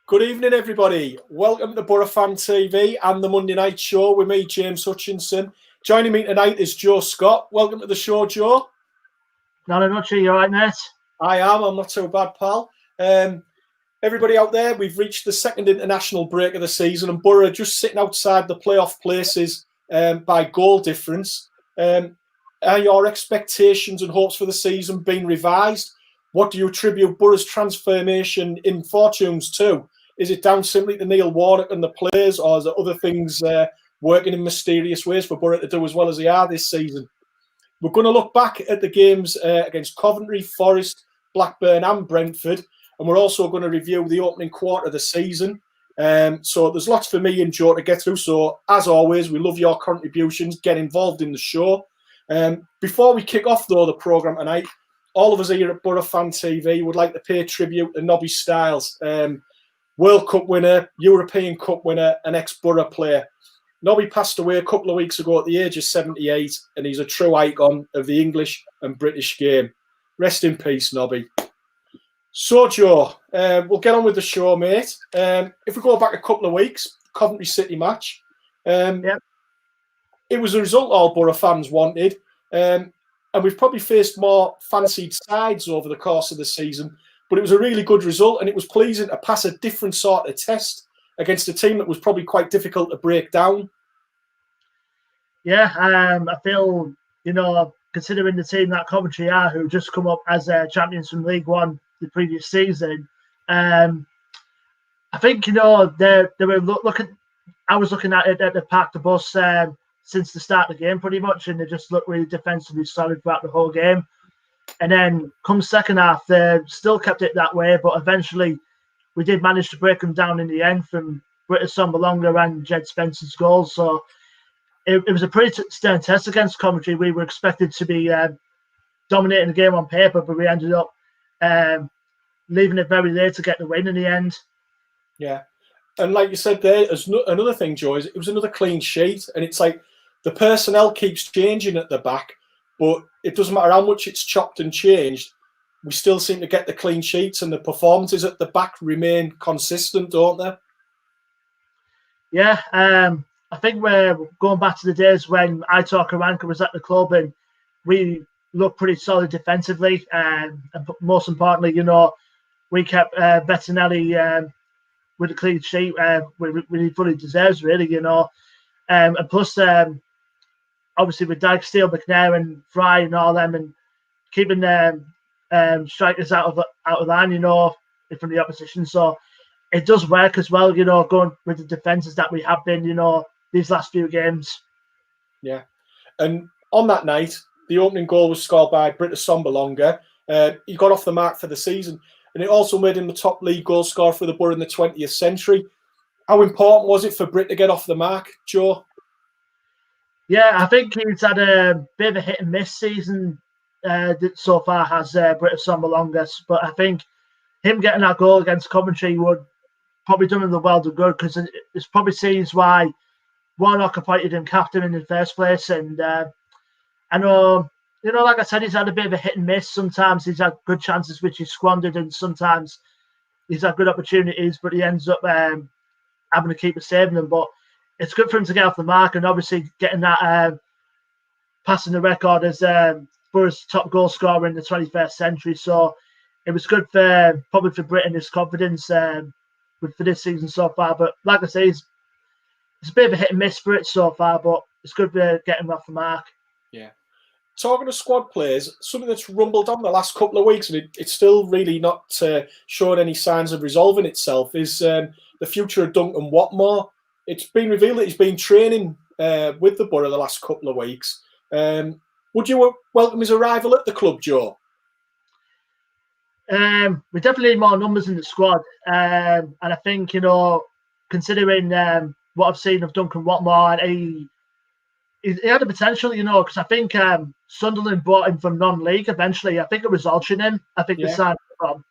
Good evening, everybody. Welcome to Borough Fan TV and the Monday Night Show with me, James Hutchinson. Joining me tonight is Joe Scott. Welcome to the show, Joe. Not a Hutchy, you all right, mate? I am. I'm not too bad, pal. Everybody out there, we've reached the second international break of the season, and Borough just sitting outside the playoff places by goal difference. Are your expectations and hopes for the season being revised? What do you attribute Borough's transformation in fortunes to? Is it down simply to Neil Warnock and the players, or is there other things working in mysterious ways for Borough to do as well as they are this season? We're going to look back at the games against Coventry, Forest, Blackburn and Brentford, and we're also going to review the opening quarter of the season. So there's lots for me and Joe to get through. So as always, we love your contributions. Get involved in the show. Before we kick off, though, the programme tonight, all of us here at Borough Fan TV would like to pay tribute to Nobby Stiles, World Cup winner, European Cup winner, and ex-Borough player. Nobby passed away a couple of weeks ago at the age of 78, and he's a true icon of the English and British game. Rest in peace, Nobby. So, Joe, we'll get on with the show, mate. If we go back a couple of weeks, Coventry City match, Yep. It was a result all Borough fans wanted, and we've probably faced more fancied sides over the course of the season, but it was a really good result, and it was pleasing to pass a different sort of test against a team that was probably quite difficult to break down. Yeah, I feel, considering the team that Coventry are, who just come up as champions from League One the previous season, I think, they were looking. I was looking at it at the Park the Bus since the start of the game, pretty much, and they just looked really defensively solid throughout the whole game. And then, come second half, they still kept it that way, but eventually, we did manage to break them down in the end from Britta Sombalonga and Jed Spencer's goals. So it was a pretty stern test against Coventry. We were expected to be dominating the game on paper, but we ended up leaving it very late to get the win in the end. Yeah. And like you said there, as another thing, Joe, is it was another clean sheet. And it's like the personnel keeps changing at the back, but it doesn't matter how much it's chopped and changed. We still seem to get the clean sheets, and the performances at the back remain consistent, don't they? Yeah, I think we're going back to the days when Aitor Karanka was at the club, and we looked pretty solid defensively. And most importantly, we kept Bettinelli with a clean sheet, which he fully deserves, really, And plus, obviously, with Dyke, Steele, McNair, and Fry, and all them, and keeping strikers out of line, from the opposition. So it does work as well, going with the defences that we have been, these last few games. Yeah. And on that night, the opening goal was scored by Britta Sombalonga. He got off the mark for the season, and it also made him the top league goal scorer for the Borough in the 20th century. How important was it for Britt to get off the mark, Joe? Yeah, I think he's had a bit of a hit and miss season so far, has Britta Sombalonga. But I think him getting that goal against Coventry would probably do him the world of good, because it's probably seems why Warnock appointed him captain in the first place. And I know, like I said, he's had a bit of a hit and miss. Sometimes he's had good chances which he's squandered, and sometimes he's had good opportunities, but he ends up having to keep saving them. But it's good for him to get off the mark, and obviously getting that passing the record as Borough's top goal scorer in the 21st century. So it was good probably for Britain, his confidence for this season so far. But like I say, it's a bit of a hit and miss for it so far, but it's good for getting him off the mark. Yeah. Talking of squad players, something that's rumbled on the last couple of weeks, and it's still really not showing any signs of resolving itself, is the future of Duncan Watmore. It's been revealed that he's been training with the Borough the last couple of weeks. Would you welcome his arrival at the club, Joe? We definitely need more numbers in the squad. And I think, considering what I've seen of Duncan Watmore, he had the potential, because I think Sunderland bought him from non-league eventually. I think it was Altrincham. I think they signed him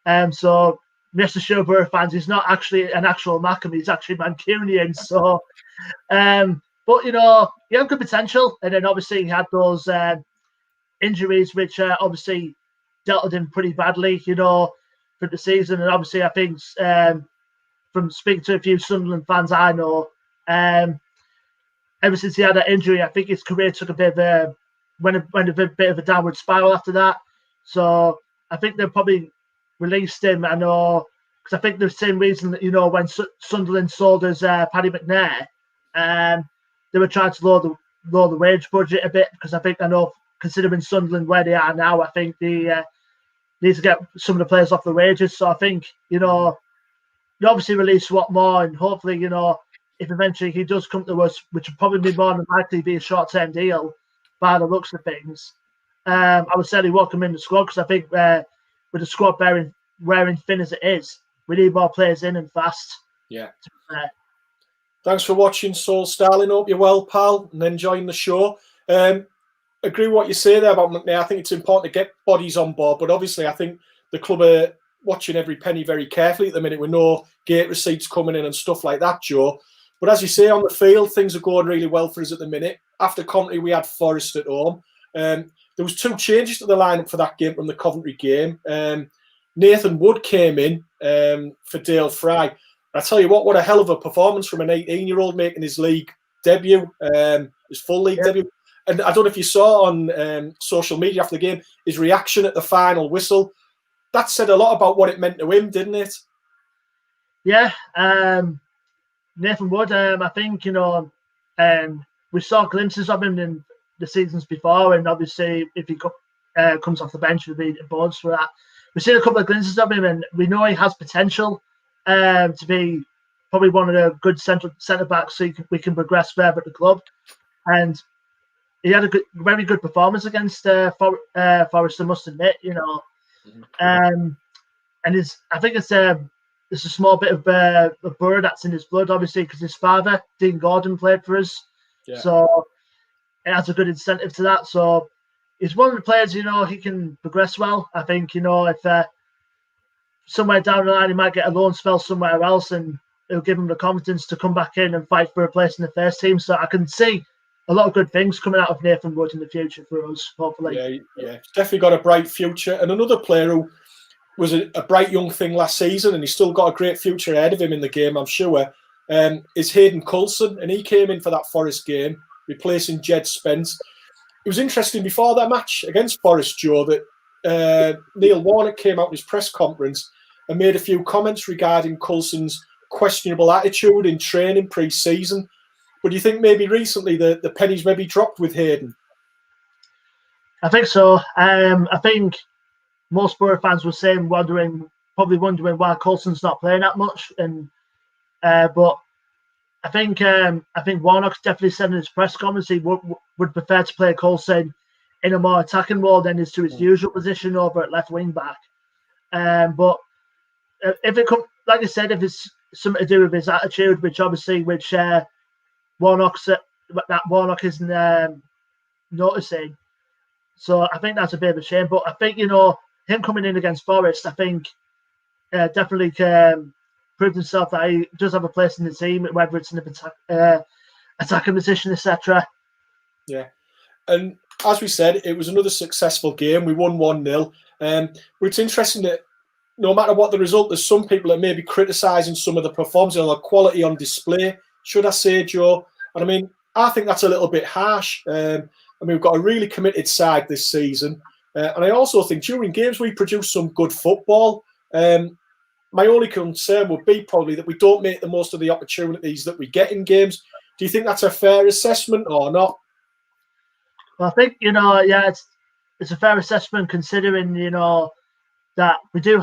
from. So rest assured, Borough fans, he's not actually an actual Mackem. He's actually Mancunian. So, but he had good potential, and then obviously he had those injuries, which obviously dealt with him pretty badly, for the season. And obviously, I think from speaking to a few Sunderland fans I know, ever since he had that injury, I think his career took a bit of a went a bit of a downward spiral after that. So I think they'll probably released him. I know because I think the same reason that when Sunderland sold us Paddy McNair, they were trying to lower the wage budget a bit because I know considering Sunderland where they are now, I think they need to get some of the players off the wages. So I think you obviously release Watmore and hopefully if eventually he does come to us, which would probably be more than likely be a short-term deal by the looks of things, I would certainly welcome in the squad because I think with the squad wearing thin as it is, we need more players in and fast. Yeah. Thanks for watching, Soul Starling. Hope you're well, pal, and enjoying the show. Agree with what you say there about McNair. I think it's important to get bodies on board, but obviously I think the club are watching every penny very carefully at the minute with no gate receipts coming in and stuff like that, Joe. But as you say, on the field, things are going really well for us at the minute. After Coventry, we had Forest at home. There was 2 changes to the lineup for that game from the Coventry game. Nathan Wood came in for Dale Fry. I tell you what a hell of a performance from an 18-year-old making his league debut, his full league debut. And I don't know if you saw on social media after the game, his reaction at the final whistle. That said a lot about what it meant to him, didn't it? Yeah. Nathan Wood, I think, we saw glimpses of him in the seasons before, and obviously if he comes off the bench, we'll be bonus for that. We've seen a couple of glimpses of him, and we know he has potential to be probably one of the good centre backs, so we can progress further at the club. And he had a very good performance against Forest, I must admit. And I think it's a small bit of Borough that's in his blood, obviously, because his father, Dean Gordon, played for us. Yeah. So it has a good incentive to that. So he's one of the players, he can progress well. I think, if somewhere down the line he might get a loan spell somewhere else and it'll give him the confidence to come back in and fight for a place in the first team. So I can see a lot of good things coming out of Nathan Wood in the future for us, hopefully. Yeah. Definitely got a bright future. And another player who was a bright young thing last season, and he's still got a great future ahead of him in the game, I'm sure, is Hayden Coulson. And he came in for that Forest game, replacing Jed Spence. It was interesting before that match against Forest, Joe, that Neil Warnock came out in his press conference and made a few comments regarding Coulson's questionable attitude in training pre-season. But do you think maybe recently the pennies maybe dropped with Hayden? I think so. I think most Borough fans were saying, probably wondering why Coulson's not playing that much. And but I think Warnock's definitely said in his press conference he would prefer to play Coulson in a more attacking role than is to his usual position over at left wing back. But if it comes, like I said, if it's something to do with his attitude, which Warnock isn't noticing. So I think that's a bit of a shame. But I think, him coming in against Forest, I think definitely proved himself that he does have a place in the team, whether it's in the attacking position, etc. Yeah. And as we said, it was another successful game. We won 1-0. But it's interesting that no matter what the result, there's some people that may be criticising some of the performance or the quality on display, should I say, Joe? And I mean, I think that's a little bit harsh. We've got a really committed side this season. And I also think during games we produce some good football. My only concern would be probably that we don't make the most of the opportunities that we get in games. Do you think that's a fair assessment or not? Well, I think, it's a fair assessment considering, that we do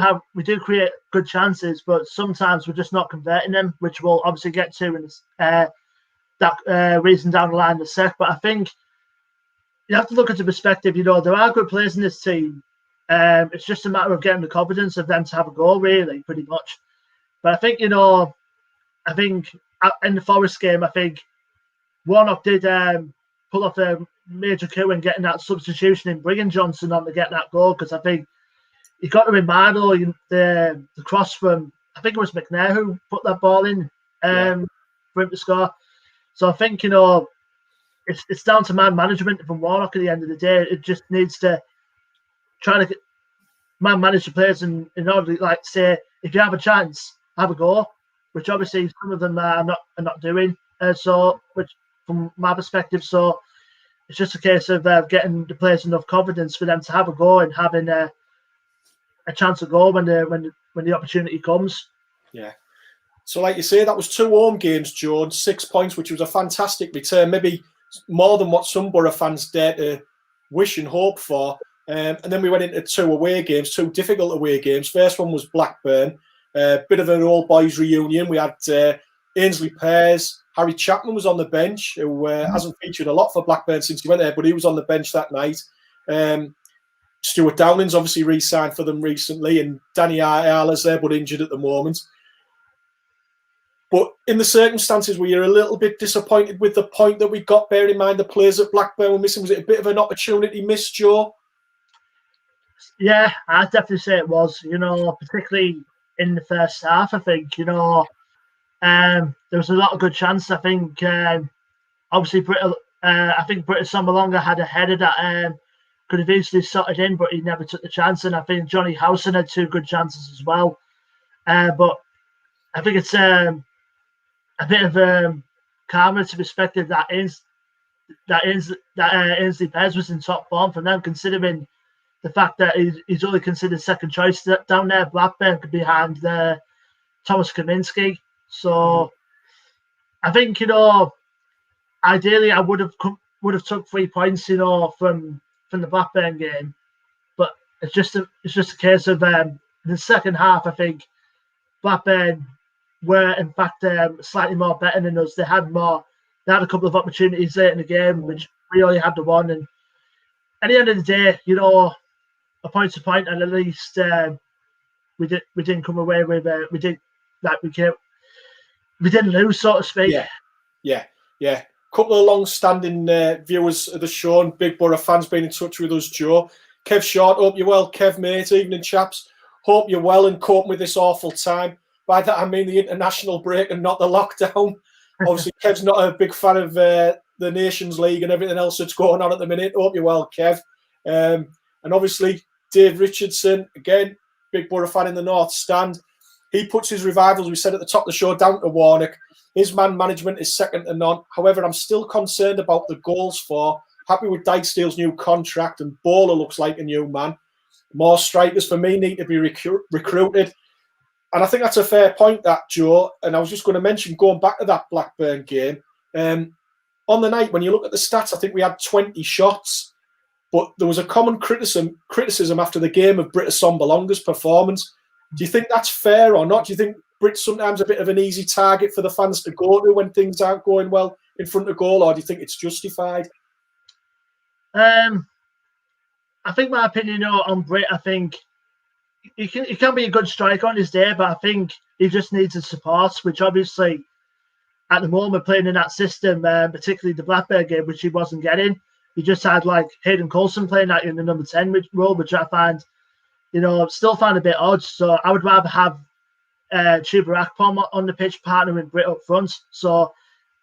create good chances, but sometimes we're just not converting them, which we'll obviously get to in that reason down the line in a sec. But I think you have to look at the perspective. There are good players in this team. It's just a matter of getting the confidence of them to have a goal, really, pretty much. But I think, I think in the Forest game, I think Warnock did pull off a major coup in getting that substitution in bringing Johnson on to get that goal, because I think he got to remind the cross from, I think it was McNair who put that ball in for him to score. So I think, it's down to man management from Warnock at the end of the day. It just needs to try to man manage the players in order to, say, if you have a chance, have a go. which obviously some of them are not doing. Which from my perspective, so it's just a case of getting the players enough confidence for them to have a go and having a chance to go when the opportunity comes. Yeah. So, like you say, that was 2 home games, Joe, and 6 points, which was a fantastic return. Maybe more than what some Borough fans dare to wish and hope for. And then we went into 2 away games, 2 difficult away games. First one was Blackburn, bit of an old boys reunion. We had Ainsley Pears, Harry Chapman was on the bench, who hasn't featured a lot for Blackburn since he went there, but he was on the bench that night. Stuart Downing's obviously re-signed for them recently, and Danny Ayala's there, but injured at the moment. But in the circumstances where you're a little bit disappointed with the point that we got, bear in mind the players at Blackburn were missing, was it a bit of an opportunity missed, Joe? Yeah, I'd definitely say it was, particularly in the first half, I think, there was a lot of good chances. I think, obviously, I think British Sombalonga had a header that could have easily sorted in, but he never took the chance. And I think Johnny Howson had 2 good chances as well. But I think it's a bit of karma to perspective that Ainsley Pears was in top form from them, considering the fact that he's only considered second choice down there, Blackburn, behind Thomas Kaminski. So I think ideally I would have took 3 points from the Blackburn game, but it's just a case of the second half. I think Blackburn were in fact slightly more better than us. They had a couple of opportunities late in the game, which we only had the one. And at the end of the day, a point's a point, and at least we didn't come away with we didn't lose, so to speak. Yeah. Couple of long-standing viewers of the show and Big Borough fans been in touch with us, Joe. Kev Short, hope you're well. Kev, mate, evening, chaps. Hope you're well and coping with this awful time. By that, I mean the international break and not the lockdown. Obviously, Kev's not a big fan of the Nations League and everything else that's going on at the minute. Hope you're well, Kev. And obviously, Dave Richardson, again, Big Borough fan in the North Stand. He puts his revivals, we said at the top of the show, down to Warnock. His man management is second to none. However, I'm still concerned about the goals for. Happy with Dykesdale's new contract, and Bowler looks like a new man. More strikers for me need to be recruited. And I think that's a fair point, that, Joe. And I was just going to mention, going back to that Blackburn game, on the night, when you look at the stats, I think we had 20 shots. But there was a common criticism after the game of Britta Sombalonga's performance. Do you think that's fair or not? Do you think Brit's sometimes a bit of an easy target for the fans to go to when things aren't going well in front of goal, or do you think it's justified? I think my opinion on Brit, I think he can be a good striker on his day, but I think he just needs the support, which obviously at the moment playing in that system, particularly the Blackburn game, which he wasn't getting. He just had like Hayden Coulson playing that in the number 10 role, which I find, still find a bit odd. So I would rather have Chuba Akpom on the pitch partnering with Brit up front. So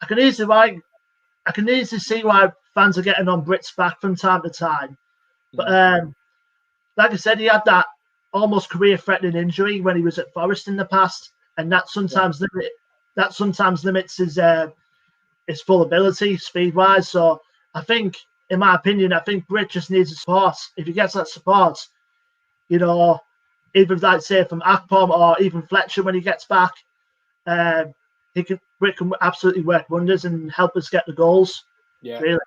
I can easily see why fans are getting on Brit's back from time to time. But like I said, he had that almost career-threatening injury when he was at Forest in the past, and that sometimes limits his full ability speed-wise. So I think, in my opinion, Brit just needs the support. If he gets that support, either like say from Akpom or even Fletcher when he gets back, Brit can absolutely work wonders and help us get the goals. Yeah, really.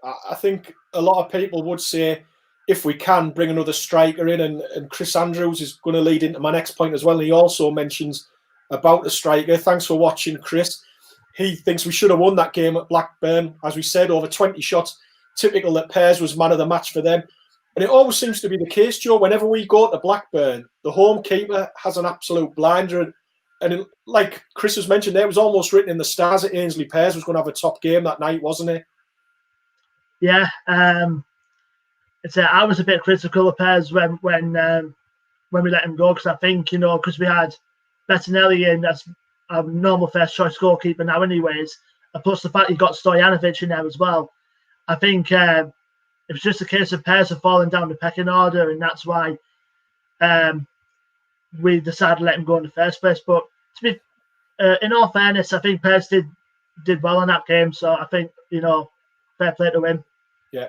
I think a lot of people would say, if we can bring another striker in, and Chris Andrews is going to lead into my next point as well. And he also mentions about the striker. Thanks for watching, Chris. He thinks we should have won that game at Blackburn. As we said, over 20 shots. Typical that Pears was man of the match for them. And it always seems to be the case, Joe, whenever we go to Blackburn, the home keeper has an absolute blinder. And like Chris has mentioned there, it was almost written in the stars that Ainsley Pears was going to have a top game that night, wasn't it? Yeah. I was a bit critical of Pears when we let him go, because I think, because we had Bettinelli in as a normal first choice goalkeeper now anyways, and plus the fact you got Stojanovic in there as well. I think it was just a case of Pears have fallen down the pecking order, and that's why we decided to let him go in the first place. But to in all fairness, I think Pez did well in that game. So I think, fair play to him. Yeah,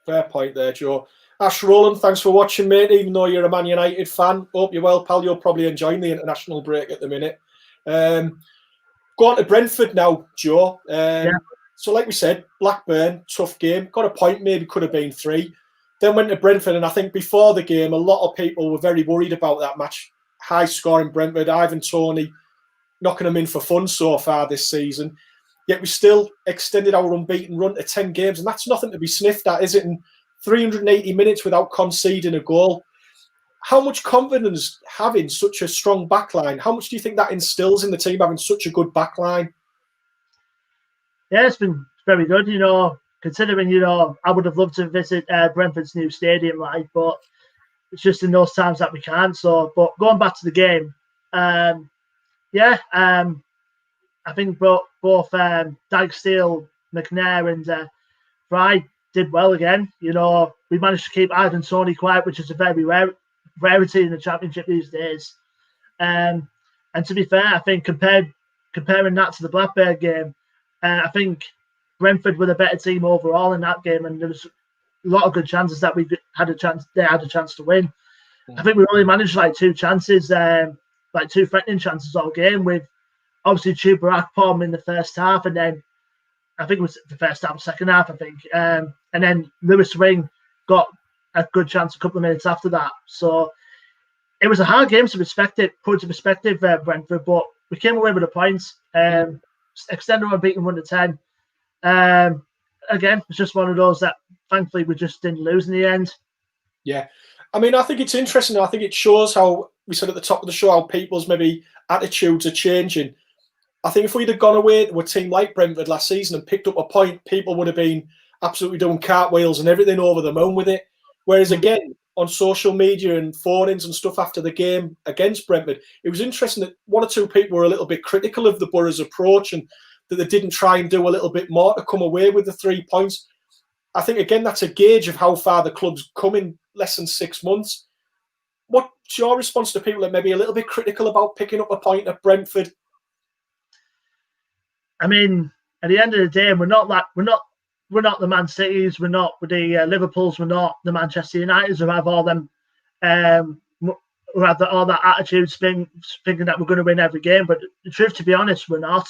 fair point there, Joe. Ash Rowland, thanks for watching, mate. Even though you're a Man United fan, hope you're well, pal. You're probably enjoying the international break at the minute. Go on to Brentford now, Joe. So, like we said, Blackburn, tough game. Got a point, maybe could have been 3. Then went to Brentford, and I think before the game, a lot of people were very worried about that match. High scoring Brentford, Ivan Toney knocking them in for fun so far this season. Yet we still extended our unbeaten run to 10 games, and that's nothing to be sniffed at, is it? In 380 minutes without conceding a goal. How much confidence having such a strong backline? How much do you think that instills in the team, having such a good backline? Yeah, it's been very good, considering, I would have loved to visit Brentford's new stadium, but it's just in those times that we can't. So, but going back to the game, I think both Dijksteel, McNair and Fry did well again. We managed to keep Ivan Toney quiet, which is a very rarity in the Championship these days. And to be fair, I think comparing that to the Blackburn game, I think Brentford were the better team overall in that game, and there was a lot of good chances that we had a chance. They had a chance to win. Yeah. I think we only managed 2 chances, 2 threatening chances all game. With obviously Chuba Akpom in the first half, and then I think it was the first half, second half, I think, and then Lewis Ring got a good chance a couple of minutes after that. So it was a hard game to put into perspective, Brentford, but we came away with the points. Extended our beaten 1 to 10. Again, it's just one of those that thankfully we just didn't lose in the end. Yeah. I mean, I think it's interesting. I think it shows how we said at the top of the show how people's maybe attitudes are changing. I think if we'd have gone away to a team like Brentford last season and picked up a point, people would have been absolutely doing cartwheels and everything over the moon with it. Whereas again, on social media and phone-ins and stuff after the game against Brentford, it was interesting that 1 or 2 people were a little bit critical of the Borough's approach and that they didn't try and do a little bit more to come away with the 3 points. I think, again, that's a gauge of how far the club's come in less than 6 months. What's your response to people that may be a little bit critical about picking up a point at Brentford? I mean, at the end of the day, we're not the Man Cities, we're not the Liverpools, we're not the Manchester Uniteds who have all them, who have all that attitude, thinking that we're going to win every game. But the truth, to be honest, we're not.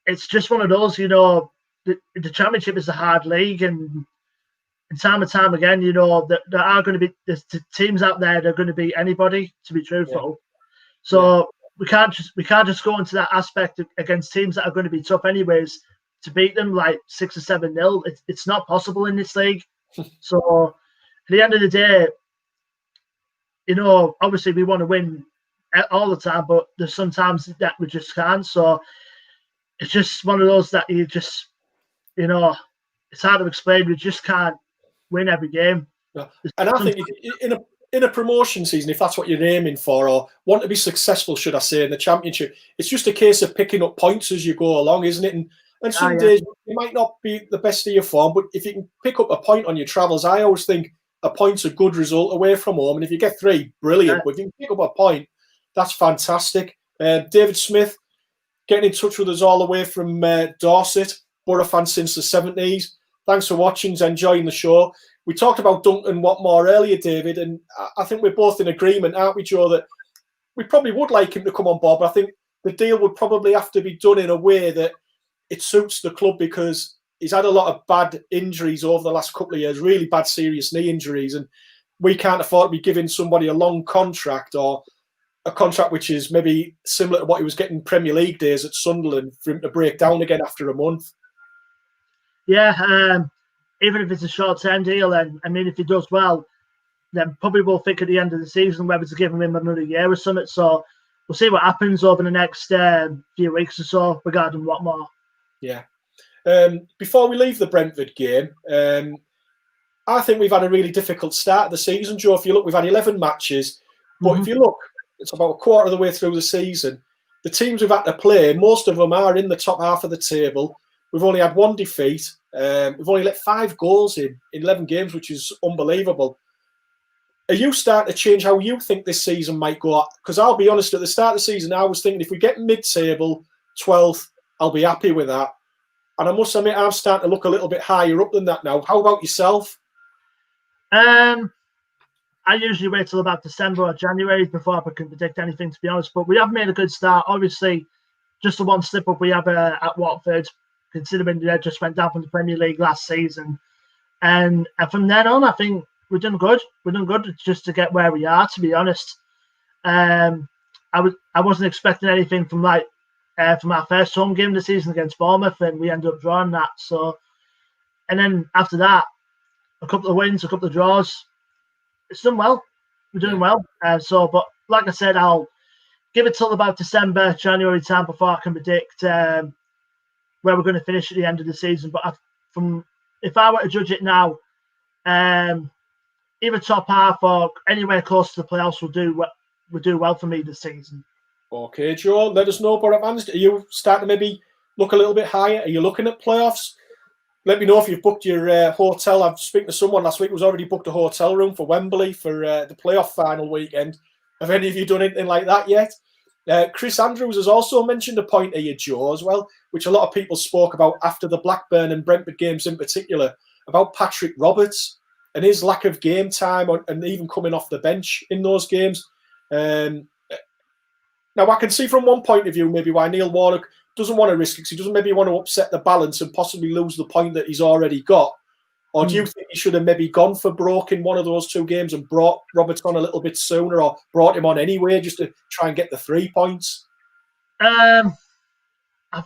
It's just one of those, the Championship is a hard league, and time and time again, there are going to be the teams out there that are going to beat anybody. To be truthful, so. We can't just go into that aspect against teams that are going to be tough anyways to beat them 6 or 7-0. It's not possible in this league. So at the end of the day, obviously we want to win all the time, but there's sometimes that we just can't. So it's just one of those that you just, it's hard to explain. We just can't win every game. Yeah. And I think in a promotion season, if that's what you're aiming for, or want to be successful, should I say, in the Championship, it's just a case of picking up points as you go along, isn't it? And some days you might not be the best of your form, but if you can pick up a point on your travels, I always think a point's a good result away from home. And if you get 3, brilliant. But if you can pick up a point, that's fantastic. David Smith getting in touch with us all the way from Dorset, Borough fan since the 70s. Thanks for watching, enjoying the show. We talked about Duncan Watmore earlier, David, and I think we're both in agreement, aren't we, Joe, that we probably would like him to come on board, but I think the deal would probably have to be done in a way that it suits the club, because he's had a lot of bad injuries over the last couple of years, really bad serious knee injuries, and we can't afford to be giving somebody a long contract or a contract which is maybe similar to what he was getting Premier League days at Sunderland for him to break down again after a month. Yeah, even if it's a short-term deal, and I mean, if he does well, then probably we'll think at the end of the season whether to give him another year or something. So we'll see what happens over the next few weeks or so regarding Watmore. Yeah. Before we leave the Brentford game, I think we've had a really difficult start of the season, Joe. If you look, we've had 11 matches, but if you look, it's about a quarter of the way through the season. The teams we've had to play, most of them are in the top half of the table. We've only had 1 defeat. We've only let 5 goals in 11 games, which is unbelievable. are you starting to change how you think this season might go? Because I'll be honest, at the start of the season, I was thinking if we get mid-table, 12th, I'll be happy with that. And I must admit, I'm starting to look a little bit higher up than that now. How about yourself? I usually wait till about December or January before I can predict anything, to be honest. But we have made a good start. Obviously, just the one slip up we have at Watford, considering they just went down from the Premier League last season. And from then on, I think we're doing good. We're doing good just to get where we are, to be honest. I wasn't expecting anything from from our first home game of the season against Bournemouth, and we ended up drawing that. So, and then after that, a couple of wins, a couple of draws. It's done well. We're doing well. But like I said, I'll give it till about December, January time before I can predict where we're going to finish at the end of the season. But if I were to judge it now, either top half or anywhere close to the playoffs will do well for me this season. Okay, Joe, let us know, Borough fans. Are you starting to maybe look a little bit higher? Are you looking at playoffs? Let me know if you've booked your hotel. I've spoken to someone last week who's already booked a hotel room for Wembley for the playoff final weekend. Have any of you done anything like that yet? Chris Andrews has also mentioned a point here, Joe, as well, which a lot of people spoke about after the Blackburn and Brentford games in particular, about Patrick Roberts and his lack of game time and even coming off the bench in those games. Now, I can see from one point of view maybe why Neil Warnock doesn't want to risk it because he doesn't maybe want to upset the balance and possibly lose the point that he's already got. Or do you think he should have maybe gone for Broke in one of those two games and brought Roberts on a little bit sooner or brought him on anyway just to try and get the 3 points? I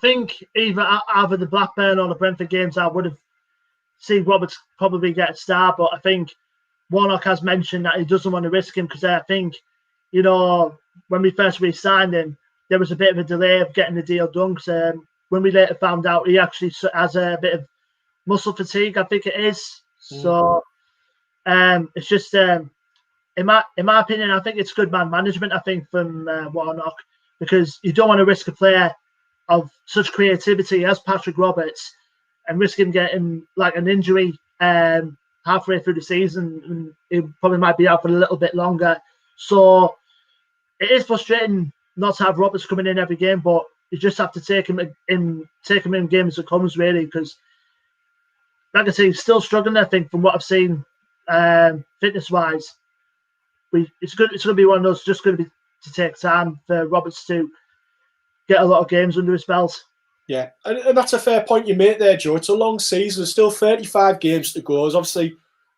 think either the Blackburn or the Brentford games I would have seen Roberts probably get a start, but I think Warnock has mentioned that he doesn't want to risk him because I think, when we first re-signed him, there was a bit of a delay of getting the deal done. Because when we later found out, he actually has a bit of muscle fatigue, I think it is. So it's just, in my opinion, I think it's good man management. I think from Warnock, because you don't want to risk a player of such creativity as Patrick Roberts and risk him getting like an injury halfway through the season, and he probably might be out for a little bit longer. So it is frustrating not to have Roberts coming in every game, but you just have to take him in games as it comes, really, because, like I say, he's still struggling. I think from what I've seen, fitness-wise, it's going to be one of those. Just going to be to take time for Roberts to get a lot of games under his belt. Yeah, and that's a fair point you make there, Joe. It's a long season. There's still 35 games to go. There's obviously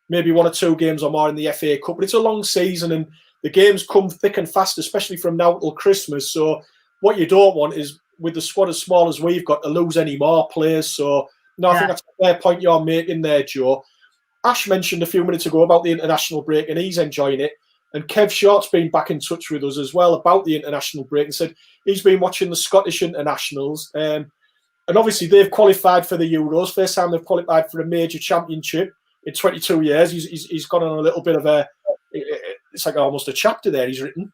maybe 1 or 2 games or more in the FA Cup, but it's a long season and the games come thick and fast, especially from now till Christmas. So what you don't want is, with the squad as small as we've got, to lose any more players. So, no, I think that's a fair point you're making there, Joe. Ash mentioned a few minutes ago about the international break and he's enjoying it. And Kev Short's been back in touch with us as well about the international break and said he's been watching the Scottish internationals. And obviously they've qualified for the Euros. First time they've qualified for a major championship in 22 years. He's gone on a little bit of it's like almost a chapter there he's written.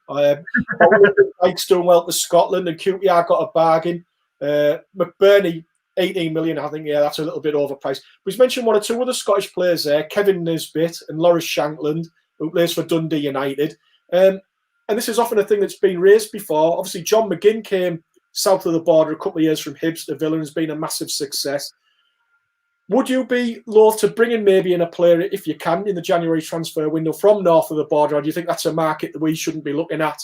Mike's doing well for Scotland and QPR got a bargain. McBurney, 18 million, I think, that's a little bit overpriced. But he's mentioned 1 or 2 other Scottish players there, Kevin Nisbet and Loris Shankland, who plays for Dundee United. And this is often a thing that's been raised before. Obviously, John McGinn came south of the border a couple of years from Hibs to Villa and has been a massive success. Would you be loath to bring in maybe in a player, if you can, in the January transfer window from north of the border, or do you think that's a market that we shouldn't be looking at?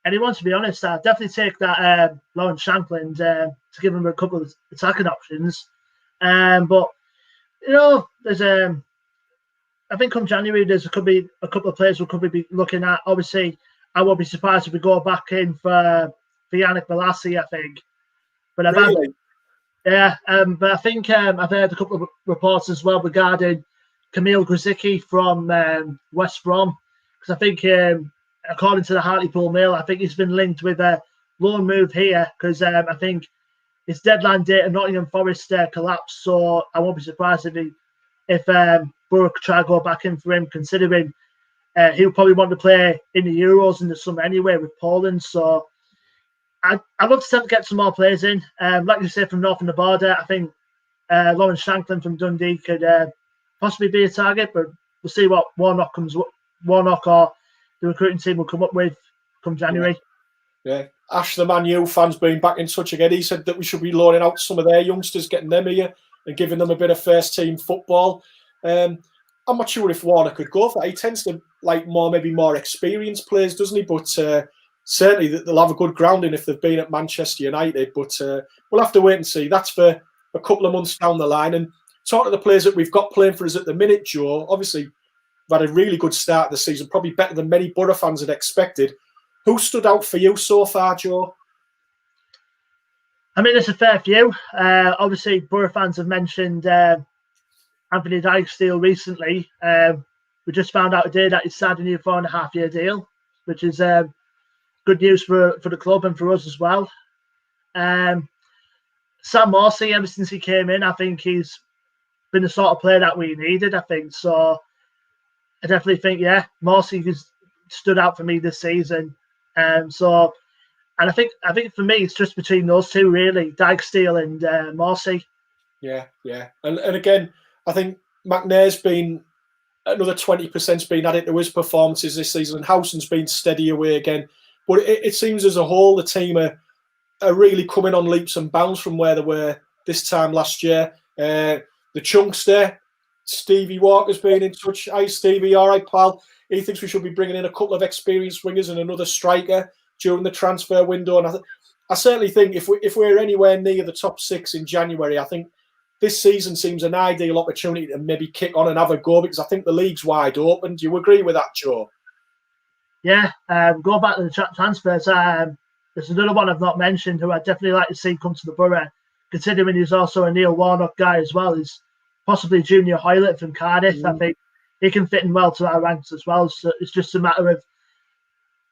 Anyone, to be honest, I'd definitely take that Lawrence Shankland to give him a couple of attacking options. But, there's I think come January, could be a couple of players we could be looking at. Obviously, I won't be surprised if we go back in for Yannick Bolasie, I think. But but I think I've heard a couple of reports as well regarding Kamil Grzycki from West Brom, because I think, according to the Hartlepool Mail, I think he's been linked with a loan move here because I think his deadline date at Nottingham Forest collapsed. So I won't be surprised if Borough try to go back in for him, considering he'll probably want to play in the Euros in the summer anyway with Poland. So I'd love to get some more players in. Like you said, from north of the border, I think Lawrence Shankland from Dundee could possibly be a target, but we'll see what Warnock or the recruiting team will come up with come January. Yeah. Ash, the Man U fan's been back in touch again. He said that we should be loaning out some of their youngsters, getting them here and giving them a bit of first team football. I'm not sure if Warner could go for that. He tends to like maybe more experienced players, doesn't he? But certainly they'll have a good grounding if they've been at Manchester United. But we'll have to wait and see. That's for a couple of months down the line. And talking to the players that we've got playing for us at the minute, Joe, obviously we've had a really good start of the season, probably better than many Borough fans had expected. Who stood out for you so far, Joe? I mean, there's a fair few. Obviously, Borough fans have mentioned Anthony Dijksteel recently. We just found out today that he's signed a new 4.5-year deal, which is good news for the club and for us as well. Sam Morsey, ever since he came in, I think he's been the sort of player that we needed, I think. So I definitely think, Morsey has stood out for me this season. And I think for me, it's just between those two, really, Dijksteel and Morsey. Yeah. And again, I think McNair's been another 20%'s been added to his performances this season, and Howson's been steady away again. But it seems as a whole, the team are really coming on leaps and bounds from where they were this time last year. The chunkster, Stevie Walker's been in touch. Hi, Stevie. All right, pal. He thinks we should be bringing in a couple of experienced wingers and another striker during the transfer window. And I certainly think if we're anywhere near the top 6 in January, I think this season seems an ideal opportunity to maybe kick on and have a go, because I think the league's wide open. Do you agree with that, Joe? Yeah, go back to the transfers. There's another one I've not mentioned who I'd definitely like to see come to the Borough, considering he's also a Neil Warnock guy as well. He's possibly Junior Hoylett from Cardiff. I think he can fit in well to our ranks as well. So it's just a matter of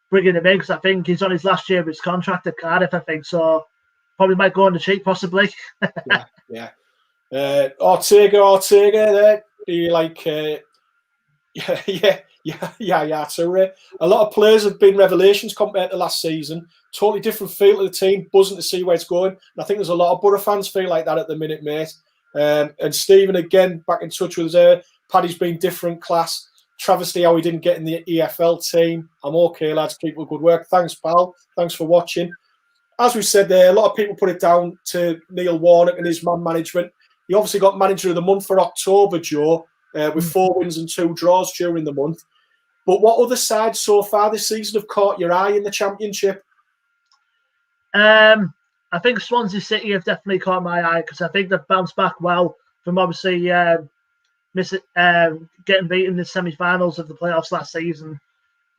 bringing him in, because I think he's on his last year of his contract at Cardiff, I think. So probably might go on the cheap, possibly. Yeah. Ortega there. Do you like? Yeah. So a lot of players have been revelations compared to last season. Totally different feel to the team. Buzzing to see where it's going. And I think there's a lot of Borough fans feel like that at the minute, mate. And Stephen again back in touch with us. Paddy's been different class. Travesty how he didn't get in the EFL team. I'm okay, lads. Keep up good work. Thanks, pal. Thanks for watching. As we said there, a lot of people put it down to Neil Warnock and his man management. He obviously got manager of the month for October, Joe, with 4 wins and 2 draws during the month. But what other sides so far this season have caught your eye in the Championship? I think Swansea City have definitely caught my eye, because I think they've bounced back well from obviously getting beaten in the semi-finals of the playoffs last season.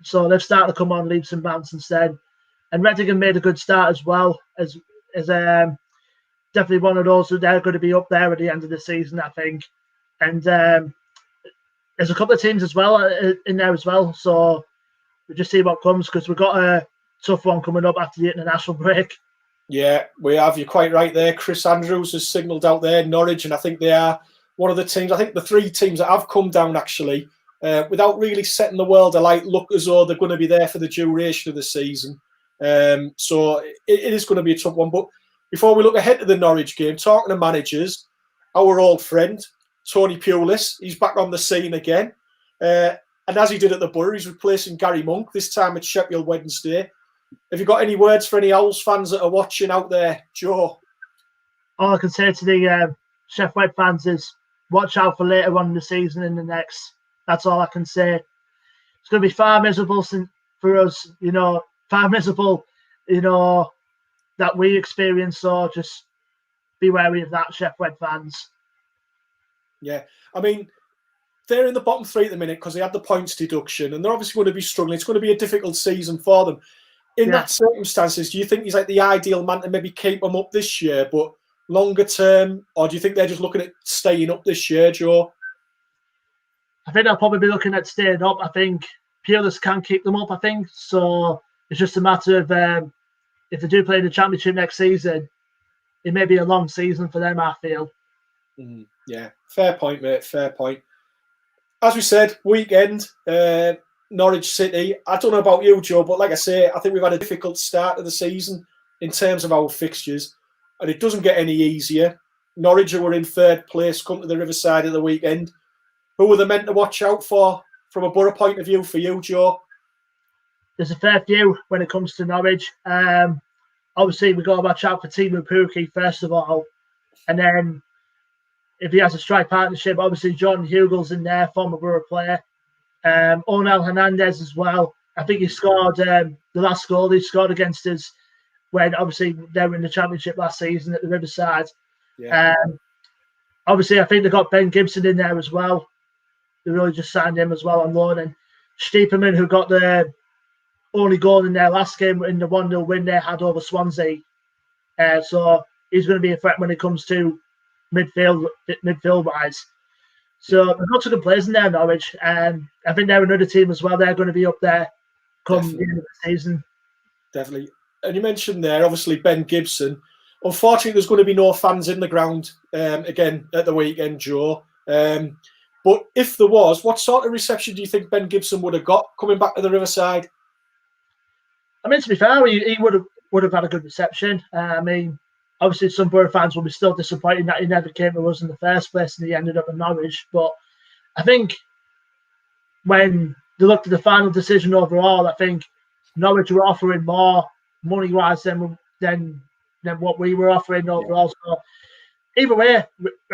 So they've started to come on leaps and bounds instead. And Reading made a good start as well, as definitely one of those that they're going to be up there at the end of the season, I think. And there's a couple of teams as well in there as well. So we'll just see what comes, because we've got a tough one coming up after the international break. Yeah, we have. You're quite right there. Chris Andrews has signalled out there, Norwich, and I think they are one of the teams. I think the 3 teams that have come down actually, without really setting the world alight, look as though they're going to be there for the duration of the season. So it is going to be a tough one. But before we look ahead to the Norwich game, talking to managers, our old friend Tony Pulis, he's back on the scene again. And as he did at the Borough, he's replacing Gary Monk, this time at Sheffield Wednesday. Have you got any words for any Owls fans that are watching out there, Joe? All I can say to the Sheff Wed fans is watch out for later on in the season and the next. That's all I can say. It's going to be far miserable for us, far miserable, that we experience. So just be wary of that, Sheff Wed fans. Yeah, I mean, they're in the bottom 3 at the minute because they had the points deduction, and they're obviously going to be struggling. It's going to be a difficult season for them. In that circumstances, do you think he's like the ideal man to maybe keep them up this year, but longer term, or do you think they're just looking at staying up this year, Joe? I think they'll probably be looking at staying up. I think Pulis can keep them up, I think. So it's just a matter of if they do play in the Championship next season, it may be a long season for them, I feel. Yeah, fair point, mate, fair point. As we said, weekend, Norwich City. I don't know about you, Joe, but like I say, I think we've had a difficult start of the season in terms of our fixtures, and it doesn't get any easier. Norwich, who were in 3rd place, come to the Riverside at the weekend. who are the men to watch out for from a Borough point of view for you, Joe? There's a fair few when it comes to Norwich. Obviously, we've got to watch out for Timu Puki, first of all. And then if he has a strike partnership, obviously John Hugel's in there, former Borough player. Onel Hernandez as well. I think he scored the last goal he scored against us when obviously they were in the Championship last season at the Riverside. Yeah. Obviously, I think they got Ben Gibson in there as well. They really just signed him as well on loan. And Stiepermann, who got the only goal in their last game in the 1-0 win they had over Swansea. So he's going to be a threat when it comes to midfield-wise. So there's lots of good players in there, Norwich. I think they're another team as well. They're going to be up there come the end of the season. Definitely. And you mentioned there, obviously, Ben Gibson. Unfortunately, there's going to be no fans in the ground again at the weekend, Joe. But if there was, what sort of reception do you think Ben Gibson would have got coming back to the Riverside? I mean, to be fair, he would have had a good reception. I mean, obviously, some Borough fans will be still disappointed that he never came to us in the first place and he ended up in Norwich. But I think when they looked at the final decision overall, I think Norwich were offering more money-wise than what we were offering overall. So either way,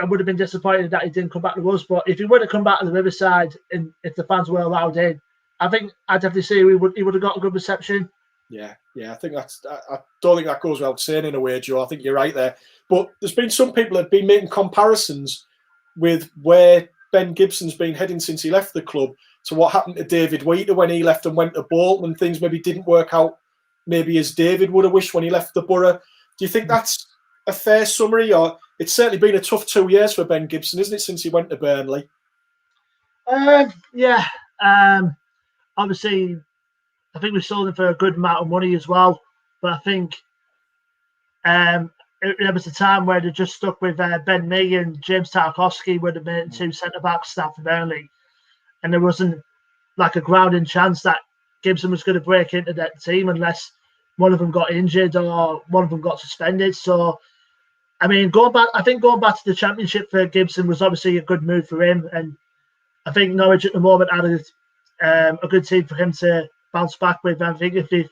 I would have been disappointed that he didn't come back to us. But if he would have come back to the Riverside and if the fans were allowed in, I think I'd definitely say he would have got a good reception. Yeah. I think I don't think that goes without saying in a way, Joe. I think you're right there. But there's been some people that have been making comparisons with where Ben Gibson's been heading since he left the club to what happened to David Wheater when he left and went to Bolton, and things maybe didn't work out maybe as David would have wished when he left the Borough. Do you think that's a fair summary? Or it's certainly been a tough 2 years for Ben Gibson, isn't it, since he went to Burnley? Yeah. Obviously, I think we sold him for a good amount of money as well. But I think there was a time where they just stuck with Ben Mee and James Tarkowski would have been two centre-backs staff for Burnley. And there wasn't like a grounding chance that Gibson was going to break into that team unless one of them got injured or one of them got suspended. So, I mean, going back to the Championship for Gibson was obviously a good move for him. And I think Norwich at the moment had a good team for him to bounce back with. And I think if they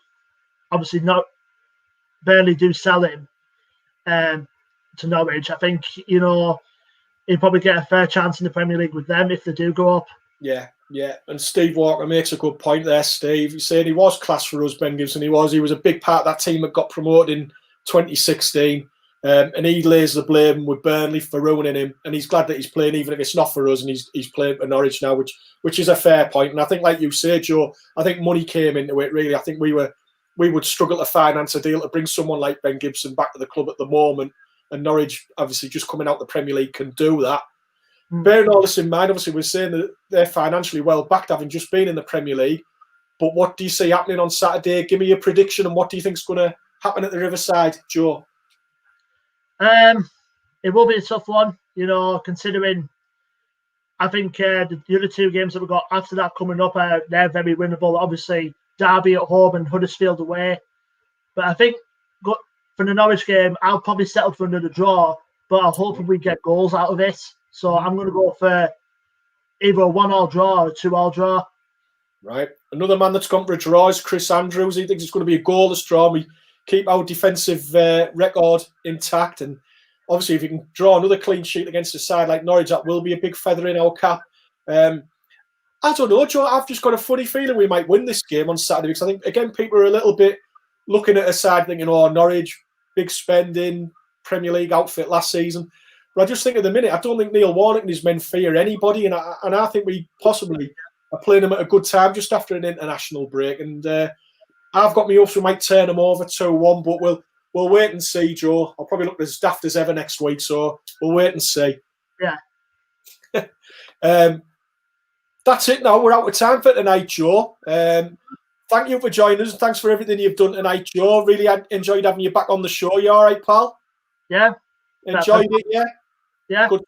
obviously not Burnley do sell him to Norwich, I think, he'd probably get a fair chance in the Premier League with them if they do go up. Yeah. And Steve Walker makes a good point there, Steve. He's saying he was class for us, Ben Gibson. He was a big part of that team that got promoted in 2016. And he lays the blame with Burnley for ruining him. And he's glad that he's playing, even if it's not for us, and he's playing for Norwich now, which is a fair point. And I think, like you say, Joe, I think money came into it, really. I think we would struggle to finance a deal to bring someone like Ben Gibson back to the club at the moment. And Norwich, obviously, just coming out the Premier League can do that. Bearing all this in mind, obviously, we're saying that they're financially well backed, having just been in the Premier League. But what do you see happening on Saturday? Give me your prediction, and what do you think is going to happen at the Riverside, Joe? It will be a tough one, considering I think the other two games that we've got after that coming up, they're very winnable. Obviously, Derby at home and Huddersfield away. But I think for the Norwich game, I'll probably settle for another draw, but I'm hoping we get goals out of it. So I'm going to go for either a 1-1 draw or a 2-2 draw. Right. Another man that's gone for a draw is Chris Andrews. He thinks it's going to be a goalless draw. We keep our defensive record intact. And obviously, if you can draw another clean sheet against a side like Norwich, that will be a big feather in our cap. I don't know, Joe. I've just got a funny feeling we might win this game on Saturday because I think, again, people are a little bit looking at a side thinking, Norwich, big spending, Premier League outfit last season. But I just think at the minute, I don't think Neil Warnock and his men fear anybody. And I think we possibly are playing them at a good time just after an international break. And I've got me hopes we might turn them over 2-1, but we'll wait and see, Joe. I'll probably look as daft as ever next week, so we'll wait and see. Yeah. That's it now. We're out of time for tonight, Joe. Thank you for joining us. Thanks for everything you've done tonight, Joe. Really enjoyed having you back on the show. You all right, pal? Yeah. Enjoyed it, yeah? Yeah. Good.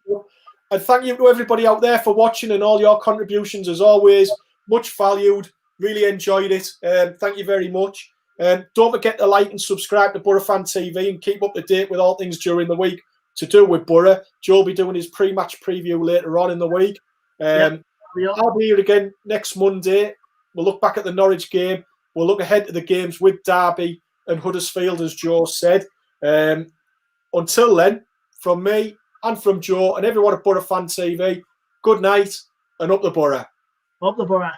And thank you to everybody out there for watching and all your contributions, as always. Much valued. Really enjoyed it. Thank you very much. Don't forget to like and subscribe to Borough Fan TV and keep up to date with all things during the week to do with Borough. Joe will be doing his pre-match preview later on in the week. I'll be here again next Monday. We'll look back at the Norwich game. We'll look ahead to the games with Derby and Huddersfield, as Joe said. Until then, from me and from Joe and everyone at Borough Fan TV, good night and up the Borough. Up the Borough.